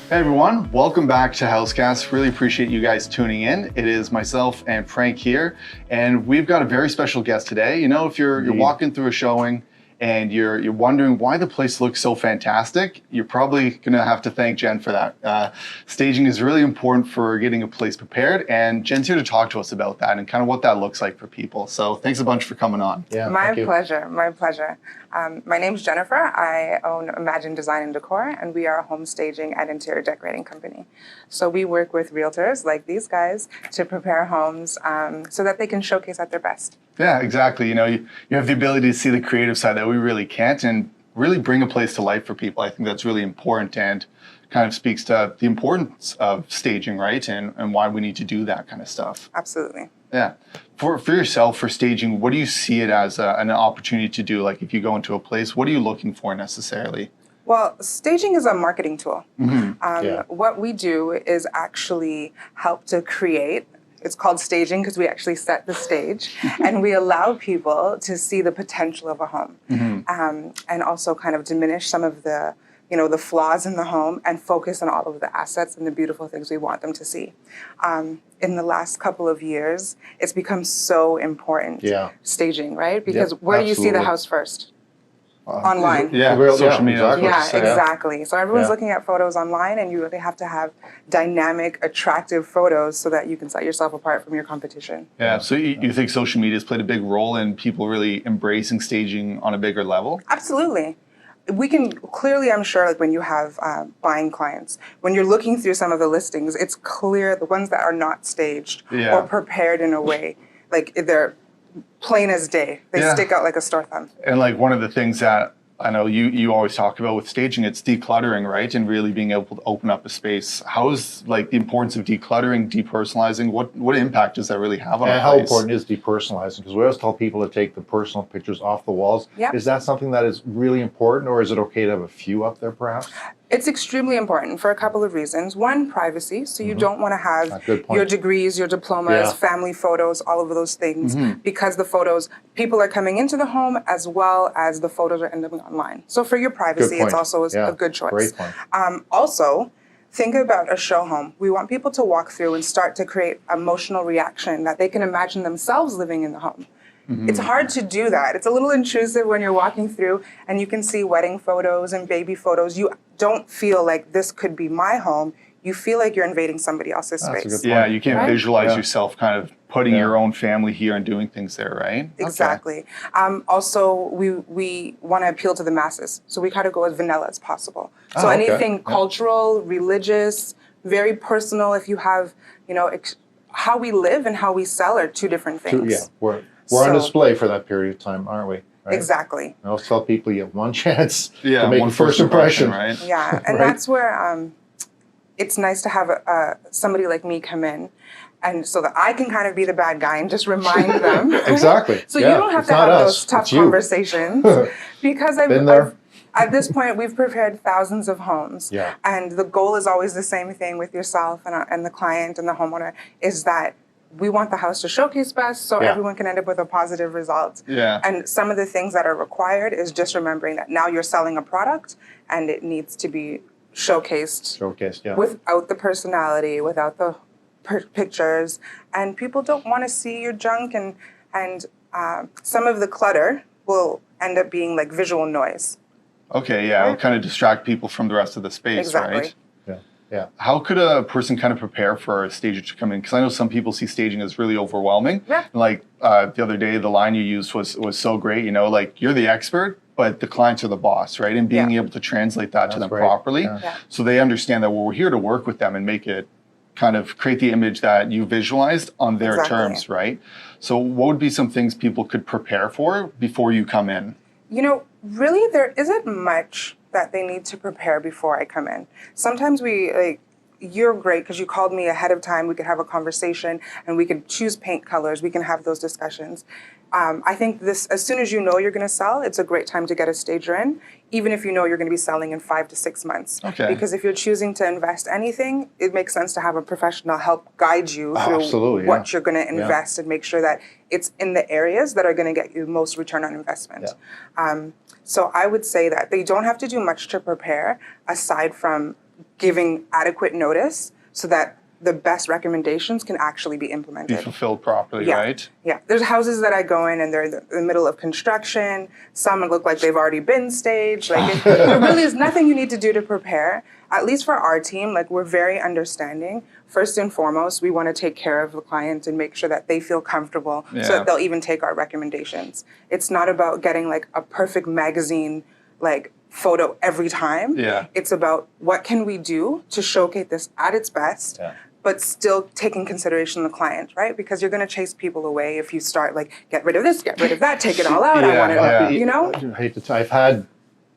Hey everyone, welcome back to Hauscast. Really appreciate you guys tuning in. It is myself and Frank here, and we've got a very special guest today. You know, if you're walking through a showing and you're wondering why the place looks so fantastic, you're probably gonna have to thank Jen for that. Staging is really important for getting a place prepared, and Jen's here to talk to us about that and kind of what that looks like for people. So thanks a bunch for coming on. Yeah, my pleasure. My name's Jennifer. I own Imagine Design and Decor, and we are a home staging and interior decorating company. So we work with realtors like these guys to prepare homes so that they can showcase at their best. Yeah, exactly. You know, you have the ability to see the creative side that we really can't, and really bring a place to life for people. I think that's really important and kind of speaks to the importance of staging, right? And why we need to do that kind of stuff. Absolutely. Yeah. For yourself, for staging, what do you see it as an opportunity to do? Like if you go into a place, what are you looking for necessarily? Well, staging is a marketing tool. Mm-hmm. What we do is actually help to create. It's called staging because we actually set the stage and we allow people to see the potential of a home, and also kind of diminish some of the flaws in the home and focus on all of the assets and the beautiful things we want them to see. In the last couple of years, it's become so important, staging, right? Because where do you see the house first? Online. Social media. Exactly. So everyone's looking at photos online, and you really have to have dynamic, attractive photos so that you can set yourself apart from your competition. Yeah. So you think social media has played a big role in people really embracing staging on a bigger level? Absolutely. We can clearly, I'm sure, like when you have buying clients, when you're looking through some of the listings, it's clear the ones that are not staged or prepared in a way, like they're plain as day. They stick out like a sore thumb. And like one of the things that I know you always talk about with staging, it's decluttering, right? And really being able to open up a space. How is like the importance of decluttering, depersonalizing? What impact does that really have on a place? How important is depersonalizing? Because we always tell people to take the personal pictures off the walls. Yep. Is that something that is really important, or is it okay to have a few up there perhaps? It's extremely important for a couple of reasons. One, privacy. So you don't want to have your degrees, your diplomas, family photos, all of those things, because the photos, people are coming into the home as well as the photos are ending up online. So for your privacy, it's also a good choice. Great point. Also, think about a show home. We want people to walk through and start to create emotional reaction that they can imagine themselves living in the home. It's hard to do that. It's a little intrusive when you're walking through and you can see wedding photos and baby photos. You don't feel like this could be my home. You feel like you're invading somebody else's space. Yeah, you can't visualize yourself kind of putting your own family here and doing things there, right? Exactly. Also, we want to appeal to the masses. So we try to go as vanilla as possible. So anything cultural, religious, very personal. If you have, how we live and how we sell are two different things. We're on display for that period of time, aren't we? Right? Exactly. I always tell people you have one chance to make a first impression. Right? Yeah, and that's where it's nice to have somebody like me come in, and so that I can kind of be the bad guy and just remind them. Exactly. So you don't have to have those tough conversations because at this point, we've prepared thousands of homes. Yeah. And the goal is always the same thing with yourself and the client and the homeowner, is that we want the house to showcase best so everyone can end up with a positive result. Yeah. And some of the things that are required is just remembering that now you're selling a product and it needs to be showcased without the personality, without the pictures. And people don't want to see your junk, and some of the clutter will end up being like visual noise. Okay, it'll kind of distract people from the rest of the space, right? Yeah. How could a person kind of prepare for a stager to come in? Because I know some people see staging as really overwhelming. Yeah. Like the other day, the line you used was so great. Like you're the expert, but the clients are the boss, right? And being able to translate that to them properly, so they understand that we're here to work with them and make it kind of create the image that you visualized on their terms, right? So what would be some things people could prepare for before you come in? Really, there isn't much that they need to prepare before I come in. Sometimes you're great because you called me ahead of time. We could have a conversation and we could choose paint colors. We can have those discussions. I think as soon as you know you're going to sell, it's a great time to get a stager in, even if you know you're going to be selling in 5 to 6 months. Okay. Because if you're choosing to invest anything, it makes sense to have a professional help guide you through what you're going to invest and make sure that it's in the areas that are going to get you most return on investment. So I would say that they don't have to do much to prepare aside from giving adequate notice so that the best recommendations can actually be implemented. Be fulfilled properly, Yeah. right? Yeah, there's houses that I go in and they're in the middle of construction. Some look like they've already been staged. Like there really is nothing you need to do to prepare. At least for our team, like we're very understanding. First and foremost, we want to take care of the client and make sure that they feel comfortable so that they'll even take our recommendations. It's not about getting like a perfect magazine like photo every time. Yeah. It's about what can we do to showcase this at its best. Yeah. But still taking consideration of the client, right? Because you're going to chase people away if you start like, get rid of this, get rid of that, take it all out. I want it, you know? I hate to I've had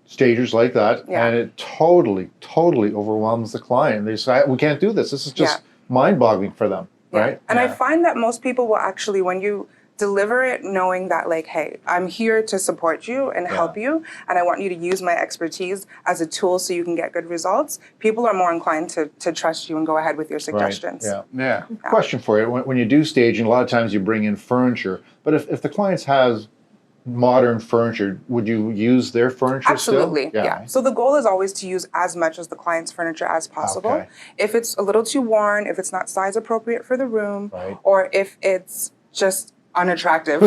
stagers like that, Yeah. and it totally overwhelms the client. They say, we can't do this. This is just mind-boggling for them, right? And I find that most people will actually, when you deliver it knowing that like, hey, I'm here to support you and help you, and I want you to use my expertise as a tool so you can get good results, people are more inclined to trust you and go ahead with your suggestions. Right. Yeah. Question for you. When you do staging, a lot of times you bring in furniture, but if the client has modern furniture, would you use their furniture Absolutely, still? yeah. So the goal is always to use as much as the client's furniture as possible. Okay. If it's a little too worn, if it's not size appropriate for the room, Right. or if it's just unattractive,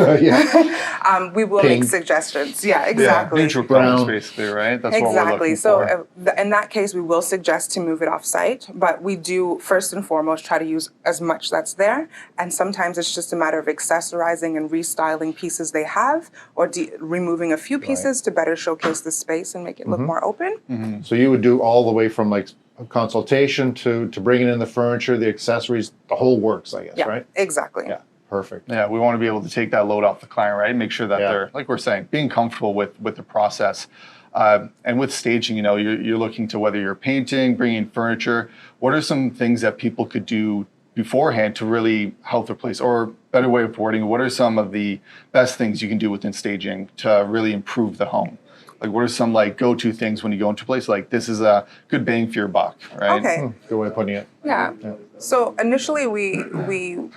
we will make suggestions. Yeah, exactly. Neutral colors, basically, right? That's what we're looking So for. in that case, we will suggest to move it off site, but we do first and foremost try to use as much that's there. And sometimes it's just a matter of accessorizing and restyling pieces they have, or removing a few pieces to better showcase the space and make it look more open. So you would do all the way from like a consultation to bringing in the furniture, the accessories, the whole works, I guess, Yeah, right? exactly. Yeah. Perfect. Yeah, we want to be able to take that load off the client, right? Make sure that they're, like we're saying, being comfortable with the process. And with staging, you're looking to whether you're painting, bringing furniture. What are some things that people could do beforehand to really help their place? Or better way of wording, what are some of the best things you can do within staging to really improve the home? Like, what are some like go-to things when you go into a place like this is a good bang for your buck, right? Okay. Good way of putting it. Yeah. So initially, we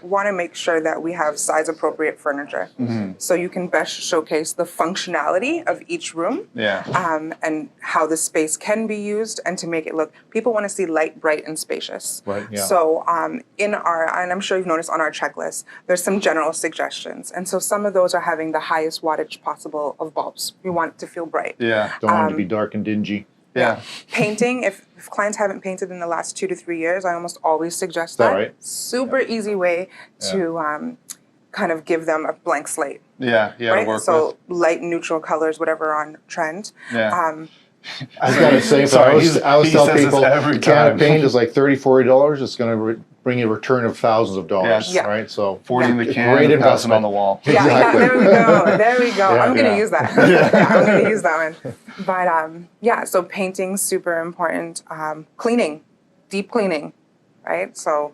want to make sure that we have size appropriate furniture, so you can best showcase the functionality of each room, and how the space can be used, and to make it look. People want to see light, bright, and spacious. Right. Yeah. So and I'm sure you've noticed on our checklist, there's some general suggestions, and so some of those are having the highest wattage possible of bulbs. We want it to feel bright. Yeah. Don't want it to be dark and dingy. Yeah. Painting, if clients haven't painted in the last 2 to 3 years, I almost always suggest that. Right? Super easy way to kind of give them a blank slate. Yeah. Right? To work So with. light, neutral colors, whatever are on trend. Yeah. I gotta say, Sorry, I always he tell says this people, every a can time. of paint is like $30, $40. It's going to bring you a return of thousands of dollars, Yeah. right? So 40 in the can, great and pass it investment on the wall. Yeah, Exactly. there we go. There we go. Yeah, I'm going to yeah. use that. I'm going to use that one. But so painting, super important. Cleaning, deep cleaning, right? So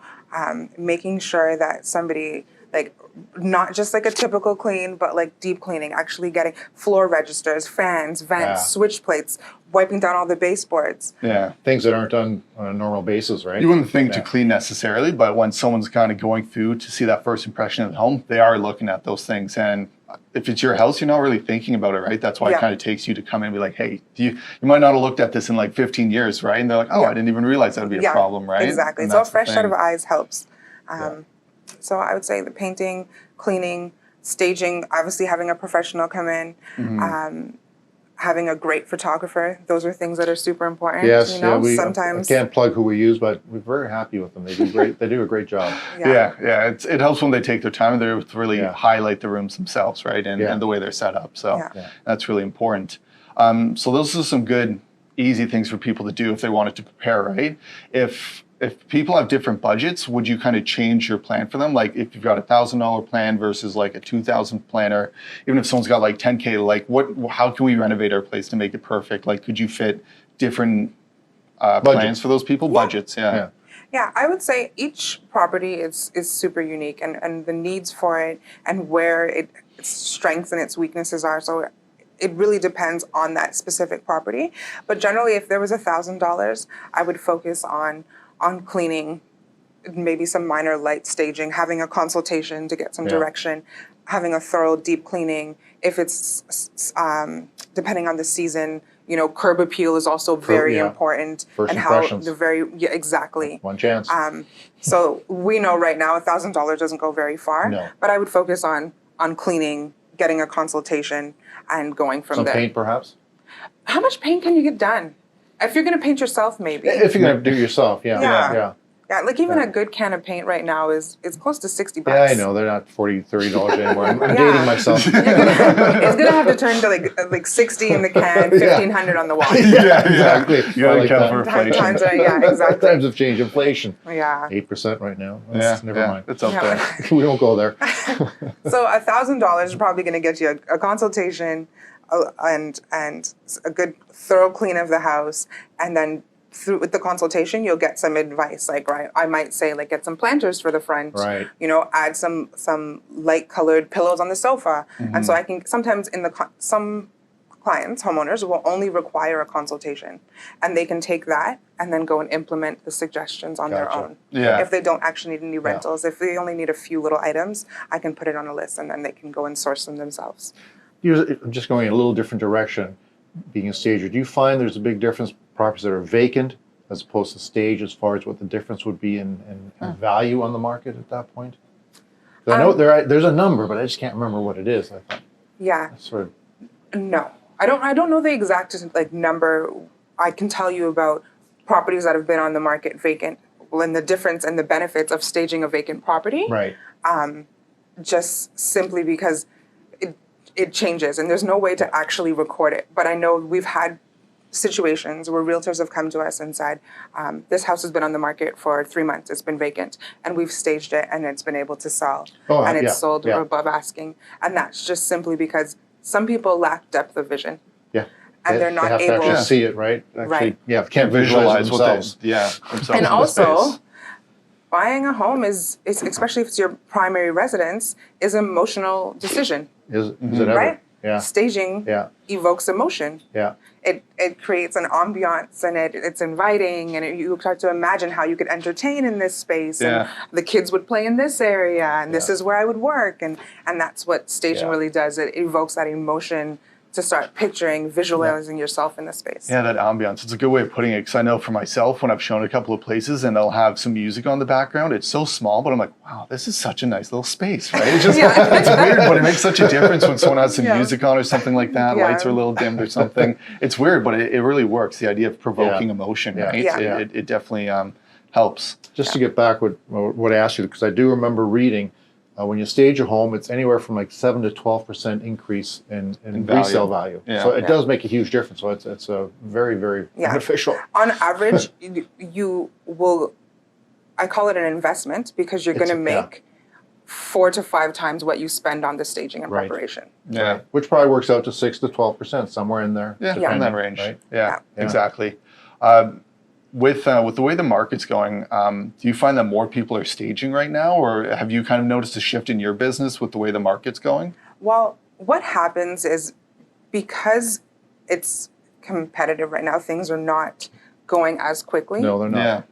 making sure that somebody, like, not just like a typical clean, but like deep cleaning, actually getting floor registers, fans, vents, switch plates, wiping down all the baseboards. Yeah. Things that aren't done on a normal basis, right? You wouldn't think to clean necessarily, but when someone's kind of going through to see that first impression of the home, they are looking at those things. And if it's your house, you're not really thinking about it, right? That's why it kind of takes you to come in and be like, hey, you might not have looked at this in like 15 years, right? And they're like, oh, I didn't even realize that would be a problem, right? Exactly. And So a that's the fresh set thing. of eyes helps. So I would say the painting, cleaning, staging, obviously having a professional come in, having a great photographer. Those are things that are super important. Yes, sometimes I can't plug who we use, but we're very happy with them. They do great. They do a great job. It helps when they take their time and they're able to really highlight the rooms themselves, right? And the way they're set up. So that's really important. So those are some good, easy things for people to do if they wanted to prepare, right? If people have different budgets, would you kind of change your plan for them? Like if you've got $1,000 plan versus like a $2,000 plan, or even if someone's got like $10K, like how can we renovate our place to make it perfect? Like could you fit different plans for those people? Budgets, Yeah, I would say each property is super unique, and the needs for it and where its strengths and its weaknesses are. So it really depends on that specific property. But generally, if there was $1,000, I would focus on cleaning, maybe some minor light staging, having a consultation to get some direction, having a thorough deep cleaning If it's depending on the season, curb appeal is also very important. First and impressions. Exactly. One chance. So we know right now $1,000 doesn't go very far. No. But I would focus on cleaning, getting a consultation, and going from Some there. paint, perhaps? How much paint can you get done? If you're going to paint yourself, maybe. If you're going to do it yourself, Yeah, like even a good can of paint right now is close to $60. Yeah, I know. They're not $40, $30 anymore. I'm dating myself. It's gonna have to turn to like 60 in the can, 1,500 on the wall. Exactly. You gotta account for inflation. Times exactly. Times have changed. Inflation. Yeah. 8% right now. Never mind. It's up there. We won't go there. So $1,000 is probably gonna get you a consultation, and a good thorough clean of the house, and then with the consultation, you'll get some advice. Like, right, I might say, like, get some planters for the front. Right. Add some light colored pillows on the sofa. And so I can sometimes some clients, homeowners, will only require a consultation, and they can take that and then go and implement the suggestions on their own. Yeah. If they don't actually need any rentals, if they only need a few little items, I can put it on a list, and then they can go and source them themselves. I'm just going in a little different direction. Being a stager, do you find there's a big difference properties that are vacant as opposed to stage as far as what the difference would be in value on the market at that point? I know there's a number, but I just can't remember what it is. I thought. Yeah. Sort of. No, I don't know the exact number. I can tell you about properties that have been on the market vacant, and the difference and the benefits of staging a vacant property. Right. Just simply because it changes, and there's no way to actually record it. But I know we've had situations where realtors have come to us and said, this house has been on the market for 3 months, it's been vacant, and we've staged it and it's been able to sell, and it's sold above asking. And that's just simply because some people lack depth of vision. Yeah. And they're not they have able to actually see it, right? Actually, Right. Can't visualize themselves. themselves And in the also, space. buying a home is especially if it's your primary residence, is an emotional decision. Is it ever? Right? Yeah. Staging evokes emotion. Yeah. It creates an ambiance, and it's inviting, and you start to imagine how you could entertain in this space, and the kids would play in this area, and this is where I would work, and that's what staging really does. It evokes that emotion to start picturing, visualizing yourself in the space. Yeah, that ambiance. It's a good way of putting it, because I know for myself, when I've shown a couple of places and they'll have some music on the background, it's so small, but I'm like, wow, this is such a nice little space, right? It's just, it's weird, but it makes such a difference when someone has some music on or something like that, lights are a little dimmed or something. It's weird, but it really works, the idea of provoking emotion, right? It definitely helps. Just to get back what I asked you, because I do remember reading, when you stage a home, it's anywhere from like 7 to 12% increase in resale value. So it does make a huge difference. So it's a very, very beneficial. On average, you will, I call it an investment, because you're going to make 4 to 5 times what you spend on the staging and preparation. Yeah. Which probably works out to 6 to 12%, somewhere in there. Yeah, in that range. Right? Yeah, exactly. With the way the market's going, do you find that more people are staging right now, or have you kind of noticed a shift in your business with the way the market's going? Well, what happens is, because it's competitive right now, things are not going as quickly. No, they're not.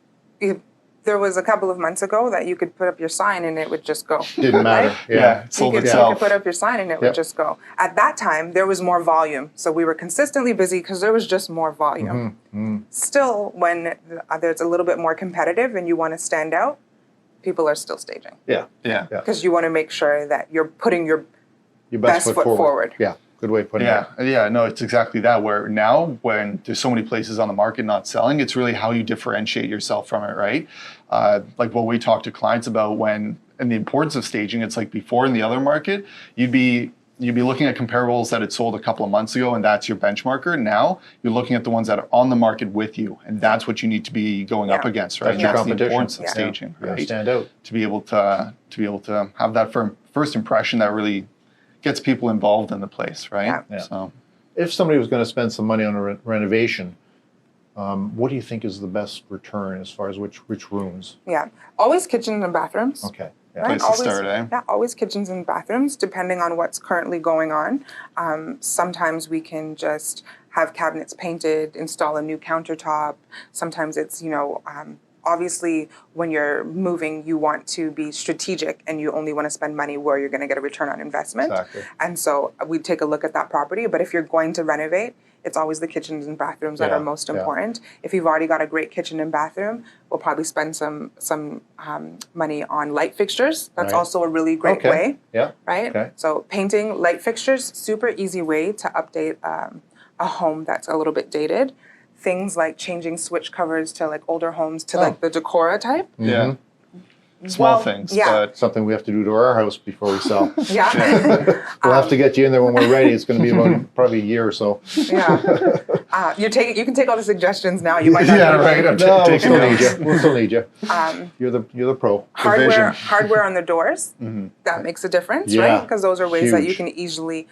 There was a couple of months ago that you could put up your sign and it would just go. Didn't matter. Right? It sold itself. You could put up your sign and it would just go. At that time, there was more volume. So we were consistently busy because there was just more volume. Still, when there's a little bit more competitive and you want to stand out, people are still staging. Yeah. Because you want to make sure that you're putting your best foot forward. Yeah. Good way of putting it. Yeah, no, it's exactly that. Where now, when there's so many places on the market not selling, it's really how you differentiate yourself from it, right? Like what we talk to clients about and the importance of staging. It's like before in the other market, you'd be looking at comparables that had sold a couple of months ago, and that's your benchmarker. Now you're looking at the ones that are on the market with you, and that's what you need to be going up against, right? That's your the competition. importance of staging, right? Stand out. To be able to have that first impression that really gets people involved in the place, right? Yeah. So, if somebody was going to spend some money on a renovation, what do you think is the best return as far as which rooms? Yeah, always kitchens and bathrooms. Okay. Yeah. Right? Place to start, eh? Yeah, always kitchens and bathrooms, depending on what's currently going on. Sometimes we can just have cabinets painted, install a new countertop. Sometimes it's, obviously when you're moving, you want to be strategic and you only want to spend money where you're going to get a return on investment. Exactly. And so we take a look at that property. But if you're going to renovate, it's always the kitchens and bathrooms that are most important. If you've already got a great kitchen and bathroom, we'll probably spend some money on light fixtures. That's also a really great way. Yeah. Right? Okay. So painting, light fixtures, super easy way to update a home that's a little bit dated. Things like changing switch covers to like older homes to like the Decora type. Yeah. Small things, but Something we have to do to our house before we sell. Yeah. We'll have to get you in there when we're ready. It's going to be about probably a year or so. Yeah. You can take all the suggestions now. You might not yeah, need right. them. I'm No, we'll taking still need notes. you. We'll still need you. You're the pro. Hardware on the doors, that makes a difference, Yeah. right? Because those are ways that you Huge. can easily,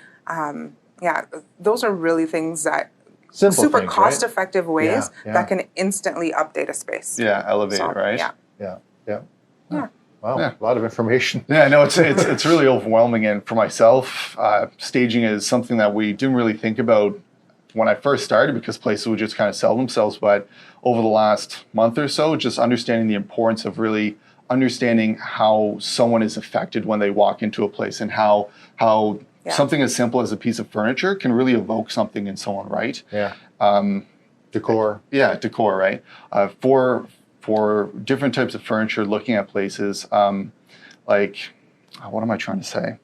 those are really things that Simple super things, cost-effective ways Yeah. that can instantly update a space. Yeah, elevate So, it, right? Yeah. Yeah. Yeah. Wow. Yeah. A lot of information. Yeah, no, it's really overwhelming. And for myself, staging is something that we didn't really think about when I first started because places would just kind of sell themselves. But over the last month or so, just understanding the importance of really understanding how someone is affected when they walk into a place and how something as simple as a piece of furniture can really evoke something in someone, right? Yeah. Decor. Yeah, decor, right? For different types of furniture, looking at places, what am I trying to say?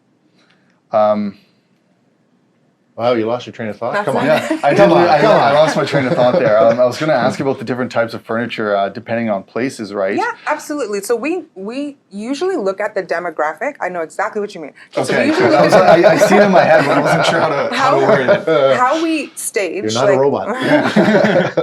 Wow, you lost your train of thought? That's Come on. okay. Yeah, I lost my train of thought there. I was going to ask about the different types of furniture depending on places, right? Yeah, absolutely. So we usually look at the demographic. I know exactly what you mean. So we Okay, usually good. look at I see it in my head, but I wasn't sure how to word it. how we stage. You're not a robot.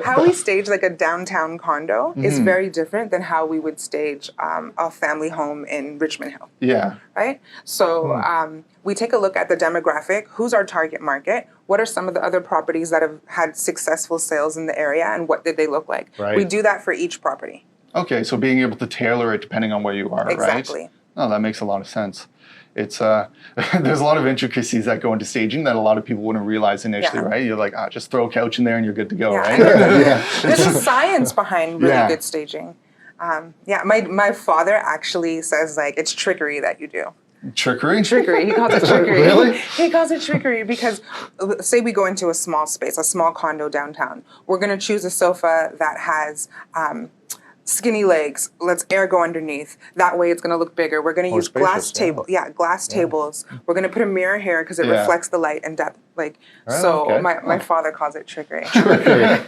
How we stage like a downtown condo is very different than how we would stage a family home in Richmond Hill. Yeah. Right? So we take a look at the demographic. Who's our target market? What are some of the other properties that have had successful sales in the area, and what did they look like? Right. We do that for each property. Okay, so being able to tailor it depending on where you are, right? Exactly. Oh, that makes a lot of sense. It's there's a lot of intricacies that go into staging that a lot of people wouldn't realize initially, Yeah. right? You're like, just throw a couch in there and you're good to go, right? There's a science behind really good staging. My father actually says like it's trickery that you do. Trickery? Trickery. He calls it trickery. Really? He calls it trickery because, say we go into a small space, a small condo downtown. We're going to choose a sofa that has skinny legs. Let's air go underneath. That way it's going to look bigger. We're going to use glass tables. We're going to put a mirror here because it reflects the light and depth. My father calls it trickery. Well,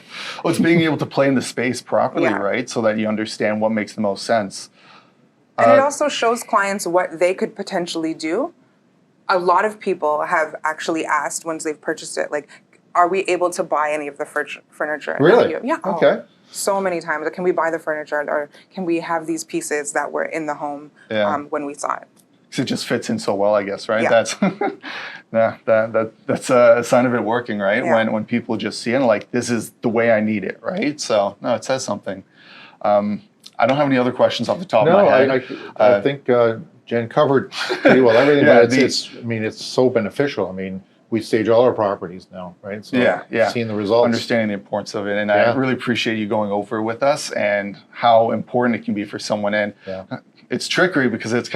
it's being able to play in the space properly, right? So that you understand what makes the most sense. And it also shows clients what they could potentially do. A lot of people have actually asked once they've purchased it, like, are we able to buy any of the furniture? Really? Yeah. Okay. So many times. Like, can we buy the furniture, or can we have these pieces that were in the home when we saw it? Because it just fits in so well, I guess, right? Yeah. That's a sign of it working, right? Yeah. When people just see it and like, this is the way I need it, right? So, no, it says something. I don't have any other questions off the top of my head. I think Jen covered pretty well everything. But it's so beneficial. I mean, we stage all our properties now, right? So seeing the results, understanding the importance of it, and I really appreciate you going over it with us and how important it can be for someone. And it's trickery because it's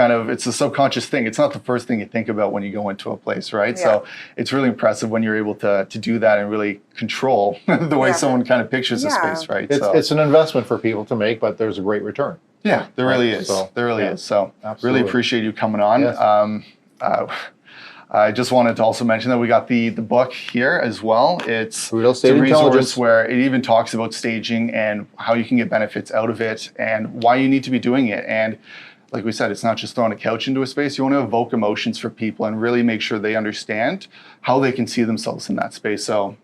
a subconscious thing. It's not the first thing you think about when you go into a place, right? Yeah. So it's really impressive when you're able to do that and really control the way someone kind of pictures the space, right? It's an investment for people to make, but there's a great return. Yeah, there really is. So, there really is. So absolutely. really appreciate you coming on. Yes. I just wanted to also mention that we got the book here as well. It's Real a Estate resource Intelligence. where it even talks about staging and how you can get benefits out of it and why you need to be doing it. And like we said, it's not just throwing a couch into a space. You want to evoke emotions for people and really make sure they understand how they can see themselves in that space. So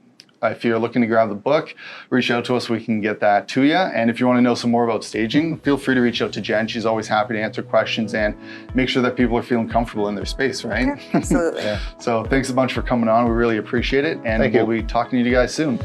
if you're looking to grab the book, reach out to us. We can get that to you. And if you want to know some more about staging, feel free to reach out to Jen. She's always happy to answer questions and make sure that people are feeling comfortable in their space, right? Yeah, absolutely. So thanks a bunch for coming on. We really appreciate it. And we'll be talking to you guys soon.